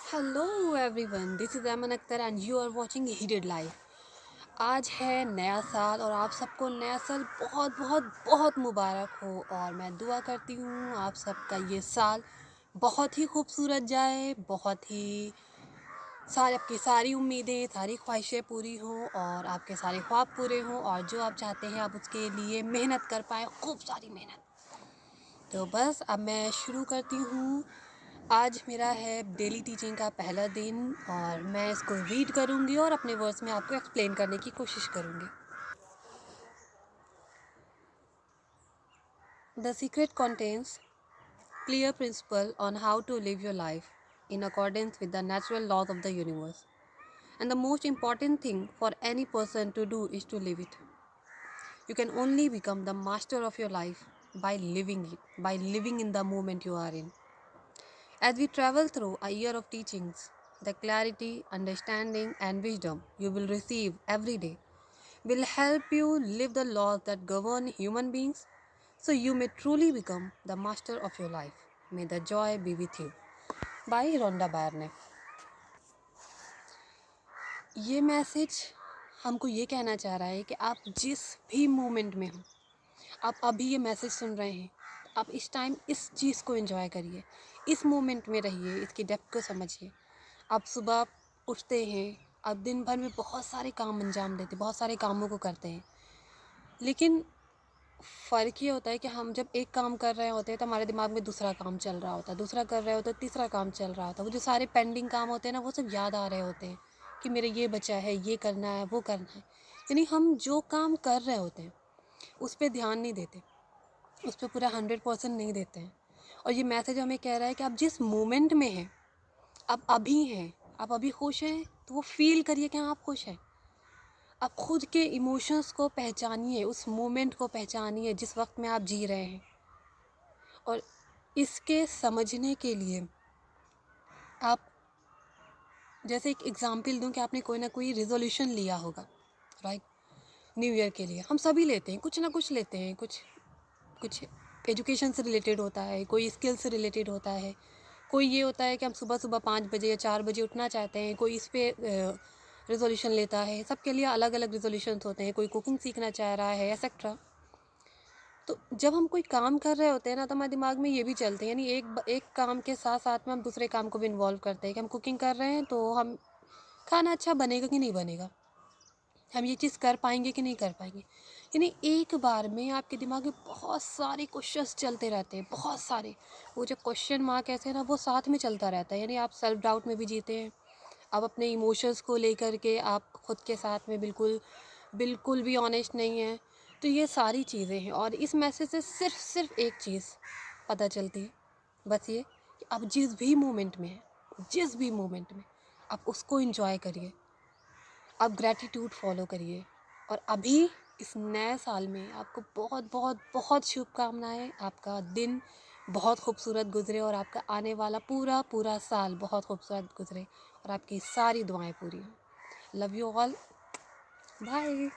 Hello everyone, this is Aman Akhtar and you are watching heated life. आज है नया साल और आप सबको नया साल बहुत बहुत बहुत मुबारक हो। और मैं दुआ करती हूँ आप सबका ये साल बहुत ही खूबसूरत जाए, बहुत ही आपकी सारी उम्मीदें, सारी ख्वाहिशें पूरी हों और आपके सारे ख्वाब पूरे हों और जो आप चाहते हैं आप उसके लिए मेहनत कर पाएँ, खूब सारी मेहनत। तो बस अब मैं शुरू करती हूँ। आज मेरा है डेली टीचिंग का पहला दिन और मैं इसको रीड करूँगी और अपने वर्ड्स में आपको एक्सप्लेन करने की कोशिश करूँगी। The secret contains clear principle on how to live your life in accordance with the natural laws of the universe. And the most important thing for any person to do is to live it. You can only become the master of your life by living it, by living in the moment you are in. As we travel through a year of teachings, the clarity, understanding, and wisdom you will receive every day will help you live the laws that govern human beings so you may truly become the master of your life. May the joy be with you. By Rhonda Byrne. ये message हमको ये कहना चाह रहा है कि आप जिस भी मोमेंट में हो, आप अभी ये मैसेज सुन रहे हैं, आप इस टाइम इस चीज़ को एंजॉय करिए, इस मोमेंट में रहिए, इसकी डेप्थ को समझिए। आप सुबह उठते हैं, आप दिन भर में बहुत सारे काम अंजाम देते हैं, बहुत सारे कामों को करते हैं, लेकिन फ़र्क ये होता है कि हम जब एक काम कर रहे होते हैं तो हमारे दिमाग में दूसरा काम चल रहा होता है, दूसरा कर रहे होते हैं, तीसरा काम चल रहा होता है। वो जो सारे पेंडिंग काम होते हैं ना, वो सब याद आ रहे होते हैं कि मेरे ये बचा है, ये करना है, वो करना है। यानी हम जो काम कर रहे होते हैं उस पर ध्यान नहीं देते, उस पर पूरा 100% नहीं देते हैं। और ये मैसेज हमें कह रहा है कि आप जिस मोमेंट में हैं, आप अभी हैं, आप अभी खुश हैं, तो वो फील करिए कि हाँ आप खुश हैं। आप खुद के इमोशंस को पहचानिए, उस मोमेंट को पहचानिए जिस वक्त में आप जी रहे हैं। और इसके समझने के लिए आप, जैसे एक एग्ज़ाम्पल दूं कि आपने कोई ना कोई रिजोल्यूशन लिया होगा, राइट, न्यू ईयर के लिए। हम सभी लेते हैं, कुछ ना कुछ लेते हैं, कुछ कुछ एजुकेशन से रिलेटेड होता है, कोई स्किल से रिलेटेड होता है, कोई ये होता है कि हम सुबह सुबह 5 बजे या 4 बजे उठना चाहते हैं, कोई इस पे रिजोल्यूशन लेता है। सबके लिए अलग अलग रिजोल्यूशंस होते हैं, कोई कुकिंग सीखना चाह रहा है एक्सेट्रा। तो जब हम कोई काम कर रहे होते हैं ना, तो हमारे दिमाग में ये भी चलते हैं, यानी एक काम के साथ साथ में हम दूसरे काम को भी इन्वॉल्व करते हैं कि हम कुकिंग कर रहे हैं तो हम खाना अच्छा बनेगा कि नहीं बनेगा, हम ये चीज़ कर पाएंगे कि नहीं कर पाएंगे। यानी एक बार में आपके दिमाग में बहुत सारे क्वेश्चंस चलते रहते हैं, बहुत सारे। वो जो क्वेश्चन मार्क ऐसे ना, वो साथ में चलता रहता है। यानी आप सेल्फ डाउट में भी जीते हैं, आप अपने इमोशंस को लेकर के आप खुद के साथ में बिल्कुल बिल्कुल भी ऑनेस्ट नहीं है। तो ये सारी चीज़ें हैं और इस मैसेज से सिर्फ एक चीज़ पता चलती है, बस ये कि आप जिस भी मोमेंट में हैं, जिस भी मोमेंट में, आप उसको एंजॉय करिए, आप ग्रैटिट्यूड फॉलो करिए। और अभी इस नए साल में आपको बहुत बहुत बहुत शुभकामनाएं। आपका दिन बहुत खूबसूरत गुजरे और आपका आने वाला पूरा पूरा साल बहुत खूबसूरत गुजरे और आपकी सारी दुआएं पूरी हों। Love you all, bye.